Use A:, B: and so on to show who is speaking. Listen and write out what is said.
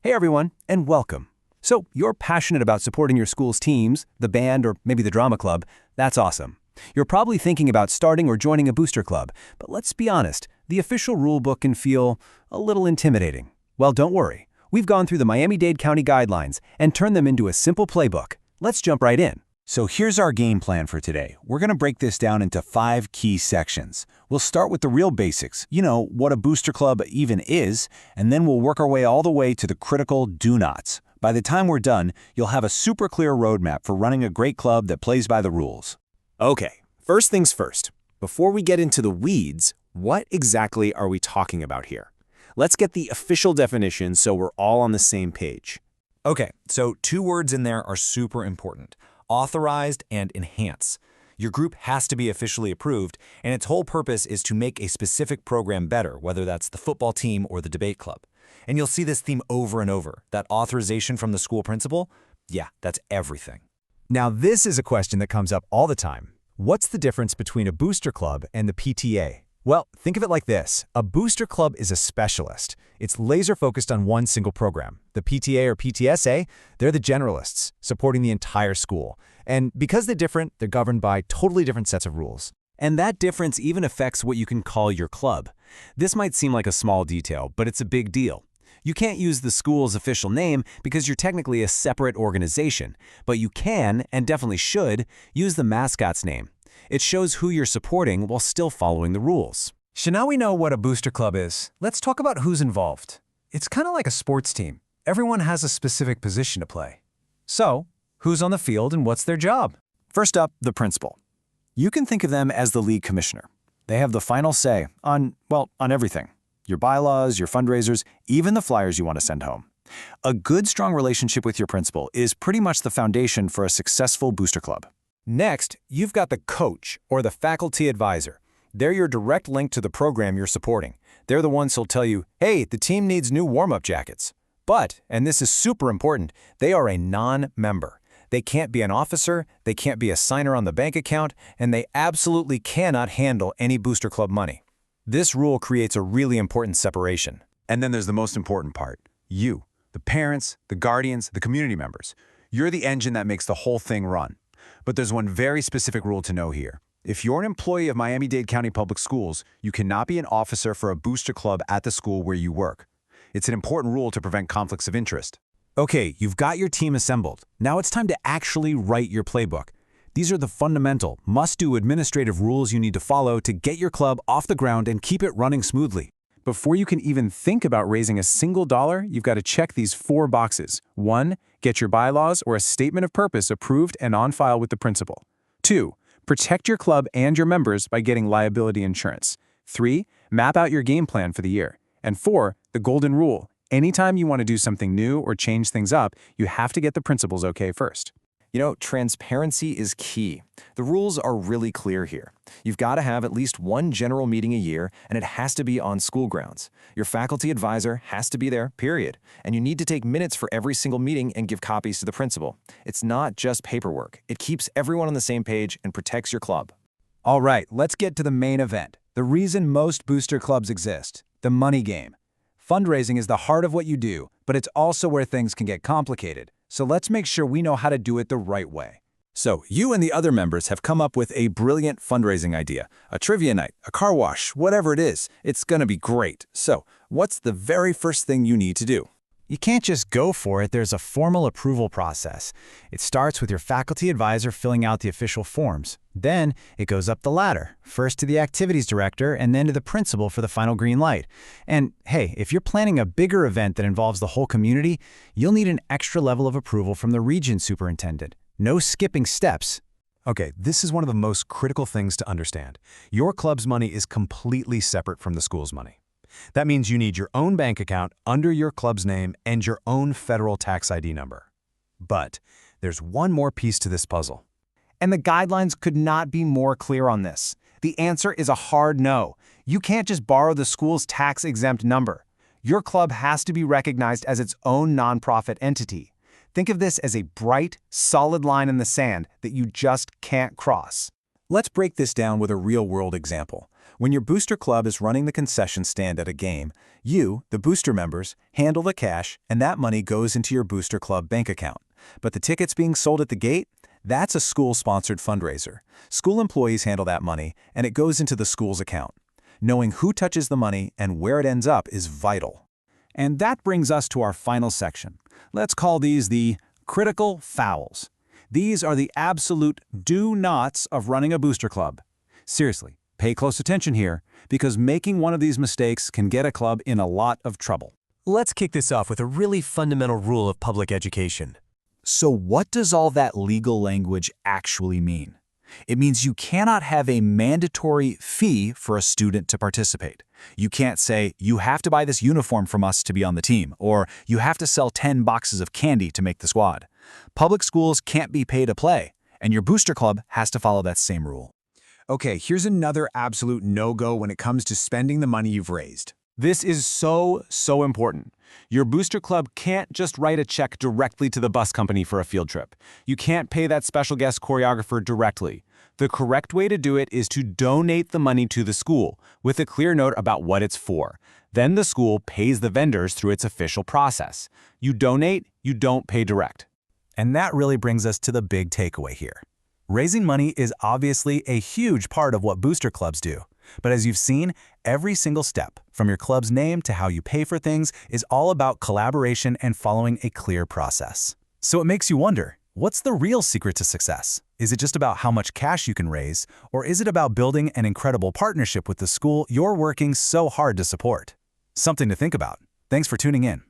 A: Hey everyone, and welcome. So, you're passionate about supporting your school's teams, the band, or maybe the drama club. That's awesome. You're probably thinking about starting or joining a booster club, but let's be honest, the official rulebook can feel a little intimidating. Well, don't worry. We've gone through the Miami-Dade County guidelines and turned them into a simple playbook. Let's jump right in.
B: So here's our game plan for today. We're going to break this down into 5 key sections. We'll start with the real basics, what a booster club even is, and then we'll work our way all the way to the critical do-nots. By the time we're done, you'll have a super clear roadmap for running a great club that plays by the rules.
C: Okay, first things first. Before we get into the weeds, what exactly are we talking about here? Let's get the official definition so we're all on the same page.
D: Okay, so 2 words in there are super important. Authorized and enhance. Your group has to be officially approved, and its whole purpose is to make a specific program better, whether that's the football team or the debate club. And you'll see this theme over and over. That authorization from the school principal, yeah, that's everything.
E: Now, this is a question that comes up all the time. What's the difference between a booster club and the PTA? Well, think of it like this. A booster club is a specialist. It's laser-focused on one single program. The PTA or PTSA, they're the generalists, supporting the entire school. And because they're different, they're governed by totally different sets of rules.
A: And that difference even affects what you can call your club. This might seem like a small detail, but it's a big deal. You can't use the school's official name because you're technically a separate organization, but you can, and definitely should, use the mascot's name. It shows who you're supporting while still following the rules.
E: So now we know what a booster club is. Let's talk about who's involved. It's kind of like a sports team. Everyone has a specific position to play. So, who's on the field and what's their job?
B: First up, the principal. You can think of them as the league commissioner. They have the final say on everything. Your bylaws, your fundraisers, even the flyers you want to send home. A good, strong relationship with your principal is pretty much the foundation for a successful booster club.
E: Next, you've got the coach or the faculty advisor. They're your direct link to the program you're supporting. They're the ones who'll tell you, hey, the team needs new warm-up jackets. But, and this is super important, they are a non-member. They can't be an officer, they can't be a signer on the bank account, and they absolutely cannot handle any booster club money. This rule creates a really important separation.
B: And then there's the most important part. You, the parents, the guardians, the community members. You're the engine that makes the whole thing run. But there's one very specific rule to know here. If you're an employee of Miami-Dade County Public Schools, you cannot be an officer for a booster club at the school where you work. It's an important rule to prevent conflicts of interest.
E: Okay, you've got your team assembled. Now it's time to actually write your playbook. These are the fundamental, must-do administrative rules you need to follow to get your club off the ground and keep it running smoothly. Before you can even think about raising a single dollar, you've got to check these 4 boxes. 1, get your bylaws or a statement of purpose approved and on file with the principal. 2, protect your club and your members by getting liability insurance. 3, map out your game plan for the year. And 4, the golden rule. Anytime you want to do something new or change things up, you have to get the principal's okay first.
F: Transparency is key. The rules are really clear here. You've got to have at least one general meeting a year, and it has to be on school grounds. Your faculty advisor has to be there, period. And you need to take minutes for every single meeting and give copies to the principal. It's not just paperwork. It keeps everyone on the same page and protects your club.
E: All right, let's get to the main event. The reason most booster clubs exist, the money game. Fundraising is the heart of what you do, but it's also where things can get complicated. So let's make sure we know how to do it the right way.
A: So, you and the other members have come up with a brilliant fundraising idea. A trivia night, a car wash, whatever it is. It's gonna be great. So, what's the very first thing you need to do?
E: You can't just go for it. There's a formal approval process. It starts with your faculty advisor filling out the official forms. Then it goes up the ladder, first to the activities director and then to the principal for the final green light. And hey, if you're planning a bigger event that involves the whole community, you'll need an extra level of approval from the region superintendent. No skipping steps.
G: Okay, this is one of the most critical things to understand. Your club's money is completely separate from the school's money. That means you need your own bank account under your club's name and your own federal tax ID number. But there's one more piece to this puzzle.
H: And the guidelines could not be more clear on this. The answer is a hard no. You can't just borrow the school's tax-exempt number. Your club has to be recognized as its own nonprofit entity. Think of this as a bright, solid line in the sand that you just can't cross.
E: Let's break this down with a real-world example.
A: When your booster club is running the concession stand at a game, you, the booster members, handle the cash, and that money goes into your booster club bank account. But the tickets being sold at the gate? That's a school-sponsored fundraiser. School employees handle that money, and it goes into the school's account. Knowing who touches the money and where it ends up is vital.
E: And that brings us to our final section. Let's call these the critical fouls. These are the absolute do-nots of running a booster club. Seriously, pay close attention here, because making one of these mistakes can get a club in a lot of trouble.
I: Let's kick this off with a really fundamental rule of public education.
J: So what does all that legal language actually mean? It means you cannot have a mandatory fee for a student to participate. You can't say, you have to buy this uniform from us to be on the team, or you have to sell 10 boxes of candy to make the squad. Public schools can't be pay to play, and your booster club has to follow that same rule.
C: Okay, here's another absolute no-go when it comes to spending the money you've raised.
A: This is so important. Your booster club can't just write a check directly to the bus company for a field trip. You can't pay that special guest choreographer directly. The correct way to do it is to donate the money to the school with a clear note about what it's for. Then the school pays the vendors through its official process. You donate, you don't pay direct.
E: And that really brings us to the big takeaway here. Raising money is obviously a huge part of what booster clubs do. But as you've seen, every single step, from your club's name to how you pay for things, is all about collaboration and following a clear process. So it makes you wonder, what's the real secret to success? Is it just about how much cash you can raise, or is it about building an incredible partnership with the school you're working so hard to support? Something to think about. Thanks for tuning in.